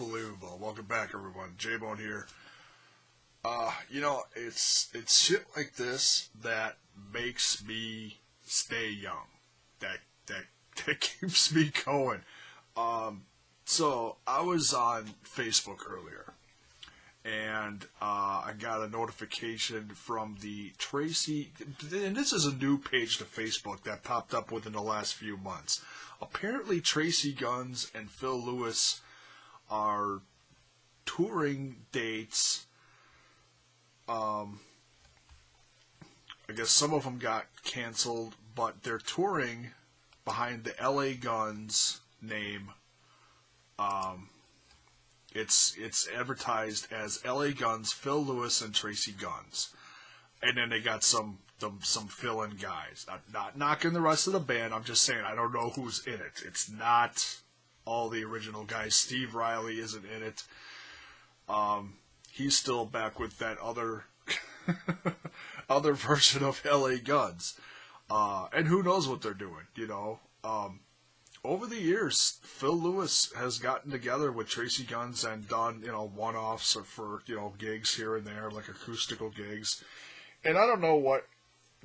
Unbelievable. Welcome back, everyone. J-Bone here. It's shit like this that makes me stay young. That that that keeps me going. So I was on Facebook earlier, and I got a notification from the Tracy, and this is a new page to Facebook that popped up within the last few months. Apparently, Tracy Guns and Phil Lewis are touring dates. I guess some of them got canceled, but they're touring behind the LA Guns name. It's advertised as LA Guns, Phil Lewis, and Tracy Guns, and then they got some fill-in guys. Not knocking the rest of the band. I'm just saying I don't know who's in it. It's not all the original guys. Steve Riley isn't in it. He's still back with that other other version of LA Guns. And who knows what they're doing, over the years, Phil Lewis has gotten together with Tracy Guns and done, one-offs for, gigs here and there, like acoustical gigs. And I don't know what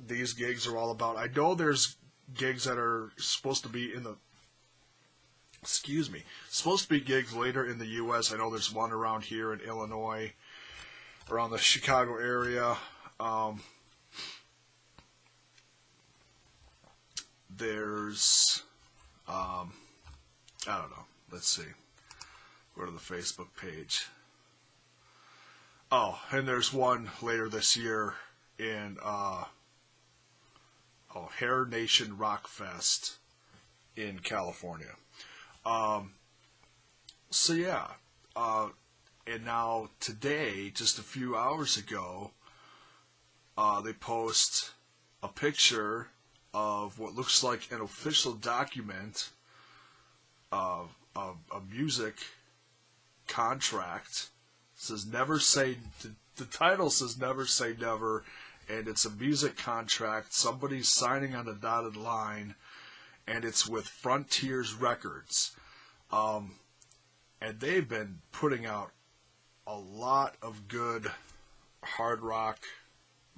these gigs are all about. I know there's gigs that are supposed to be supposed to be gigs later in the U.S. I know there's one around here in Illinois, around the Chicago area. There's, I don't know. Let's see. Go to the Facebook page. Oh, and there's one later this year in, Hair Nation Rock Fest in California. And now today, just a few hours ago, they post a picture of what looks like an official document of a music contract. It says never say, the title says never say never, and it's a music contract. Somebody's signing on a dotted line, and it's with Frontiers Records. And they've been putting out a lot of good hard rock,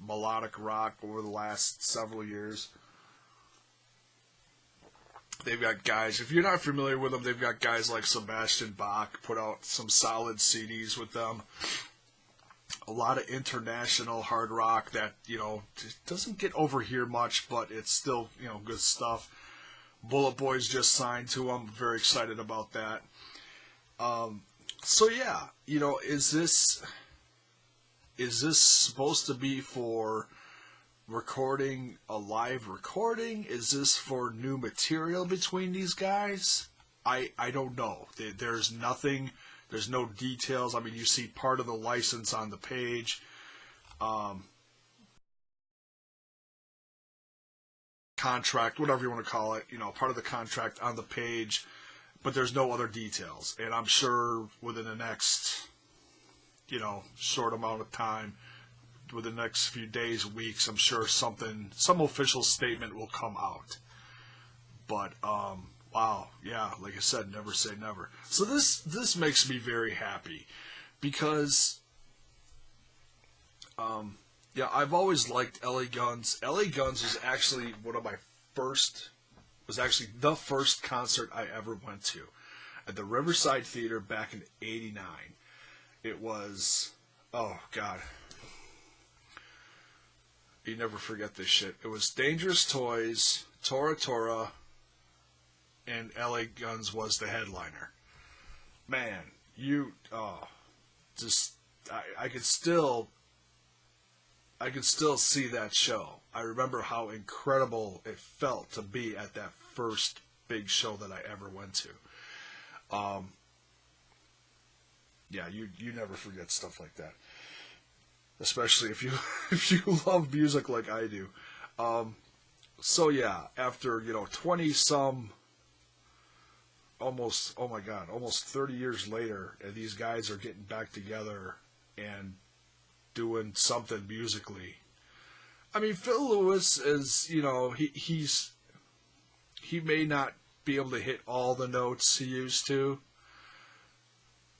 melodic rock over the last several years. They've got guys, if you're not familiar with them, they've got guys like Sebastian Bach, put out some solid CDs with them. A lot of international hard rock that, doesn't get over here much, but it's still, good stuff. Bullet Boys just signed to them. Very excited about that. Is this supposed to be for recording a live recording? Is this for new material between these guys? I don't know. There's nothing. There's no details. I mean, you see part of the license on the page. Contract, whatever you want to call it, part of the contract on the page, but there's no other details. And I'm sure within the next, short amount of time, within the next few days, weeks, I'm sure some official statement will come out. But, wow, yeah, like I said, never say never. So this makes me very happy because, I've always liked LA Guns. LA Guns was actually the first concert I ever went to at the Riverside Theater back in '89. It was, oh God, you never forget this shit. It was Dangerous Toys, Tora Tora, and LA Guns was the headliner. Man, I could still see that show. I remember how incredible it felt to be at that first big show that I ever went to. You never forget stuff like that, especially if you love music like I do. After 20 some, almost 30 years later, and these guys are getting back together and doing something musically. I mean, Phil Lewis is, he may not be able to hit all the notes he used to,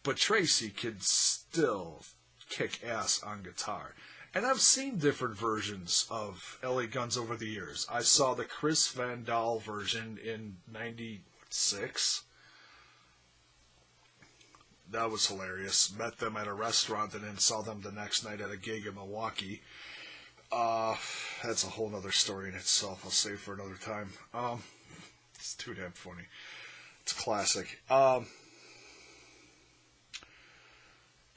but Tracy could still kick ass on guitar. And I've seen different versions of LA Guns over the years. I saw the Chris Van Dahl version in '96. That was hilarious. Met them at a restaurant and then saw them the next night at a gig in Milwaukee. That's a whole other story in itself. I'll save for another time. It's too damn funny. It's classic.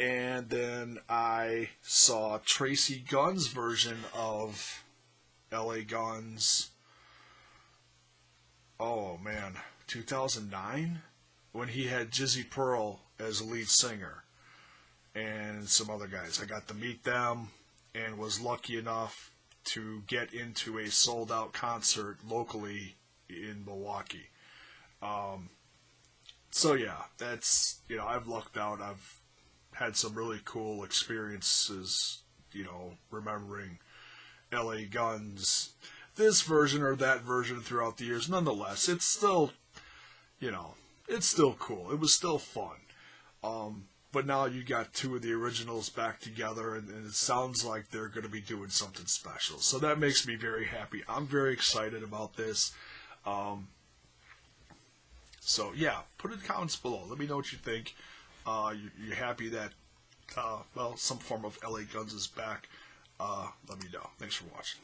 And then I saw Tracy Gunn's version of LA Guns. Oh man, 2009? When he had Jizzy Pearl as lead singer and some other guys. I got to meet them and was lucky enough to get into a sold out concert locally in Milwaukee. So yeah, that's, I've lucked out. I've had some really cool experiences, remembering LA Guns, this version or that version throughout the years. Nonetheless, it's still, it's still cool. It was still fun. But now you got two of the originals back together, and it sounds like they're going to be doing something special. So that makes me very happy. I'm very excited about this. So yeah, put it in the comments below. Let me know what you think. You're happy that, some form of LA Guns is back. Let me know. Thanks for watching.